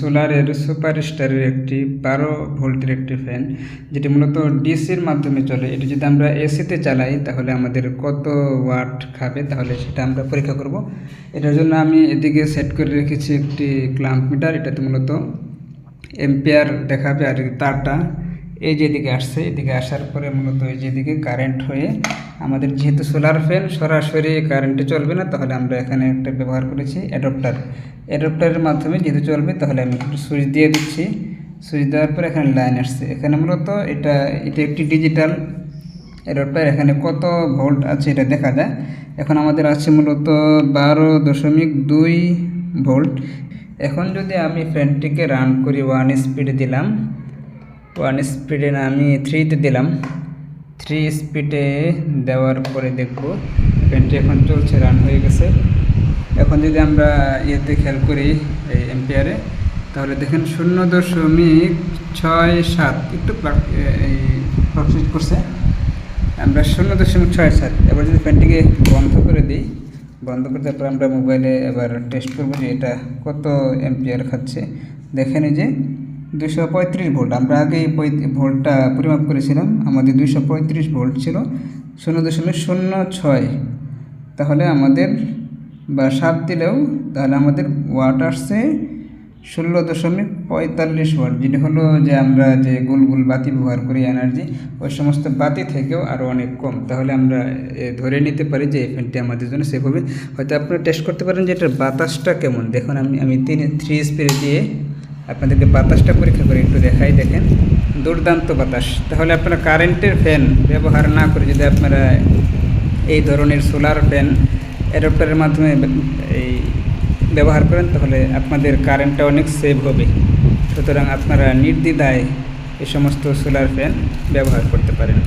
সোলারের সুপারস্টারের একটি 12 ভোল্টের একটি ফ্যান, যেটি মূলত ডিসির মাধ্যমে চলে। এটা যদি আমরা এসিতে চালাই তাহলে আমাদের কত ওয়াট খাবে, তাহলে সেটা আমরা পরীক্ষা করব। এটার জন্য আমি এদিকে সেট করে রেখেছি একটি ক্লাম্প মিটার। এটাতে মূলত এম্পিয়ার দেখাবে, আর তারটা এই যেদিকে আসছে, এদিকে আসার পরে মূলত এই যেদিকে কারেন্ট হয়ে আমাদের, যেহেতু সোলার ফ্যান সরাসরি কারেন্টে চলবে না, তাহলে আমরা এখানে একটা ব্যবহার করেছি অ্যাডাপ্টারের মাধ্যমে যেহেতু চলবে, তাহলে আমি একটু সুইচ দিয়ে দিচ্ছি। সুইচ দেওয়ার পরে এখানে লাইন আসছে। এখানে মূলত এটা একটি ডিজিটাল অ্যাডাপ্টার। এখানে কত ভোল্ট আছে এটা দেখা যায়। এখন আমাদের আছে মূলত 12.2 ভোল্ট। এখন যদি আমি ফ্যানটিকে রান করি 1 স্পিডে দিলাম, 1 স্পিডে না, আমি 3তে দিলাম। 3 স্পিডে দেওয়ার পরে দেখব ফ্যানটি এখন চলছে, রান হয়ে গেছে। এখন যদি আমরা ইয়েতে খেয়াল করি এই এম্পিয়ারে, তাহলে দেখেন 0.67 একটু ফ্লাকচুয়েট করছে। আমরা 0.67। এবার যদি ফ্যানটিকে বন্ধ করে দিই, বন্ধ করে দেওয়ার পর আমরা মোবাইলে এবার টেস্ট করবো যে এটা কত এম্পিয়ার খাচ্ছে। দেখেন এই যে 235 ভোল্ট। আমরা আগে এই ভোল্টটা পরিমাপ করেছিলাম, আমাদের 235 ভোল্ট ছিল। 0.06, তাহলে আমাদের বা 7 দিলেও তাহলে আমাদের ওয়াট আসছে 16.45 ওয়াট, যেটা হলো যে আমরা যে গোল গোল বাতি ব্যবহার করি এনার্জি, ওই সমস্ত বাতি থেকেও আরও অনেক কম। তাহলে আমরা ধরে নিতে পারি যে এই ফ্যানটি আমাদের জন্য সেফ হবে। হয়তো আপনারা টেস্ট করতে পারেন যে এটার বাতাসটা কেমন। দেখুন আমি 3 স্পিডে দিয়ে আপনাদেরকে বাতাসটা পরীক্ষা করে একটু দেখাই। দেখেন দুর্দান্ত বাতাস। তাহলে আপনারা কারেন্টের ফ্যান ব্যবহার না করে যদি আপনারা এই ধরনের সোলার ফ্যান অ্যাডাপ্টারের মাধ্যমে এই ব্যবহার করেন, তাহলে আপনাদের কারেন্টটা অনেক সেভ হবে। সুতরাং আপনারা নির্দ্বিধায় এই সমস্ত সোলার ফ্যান ব্যবহার করতে পারেন।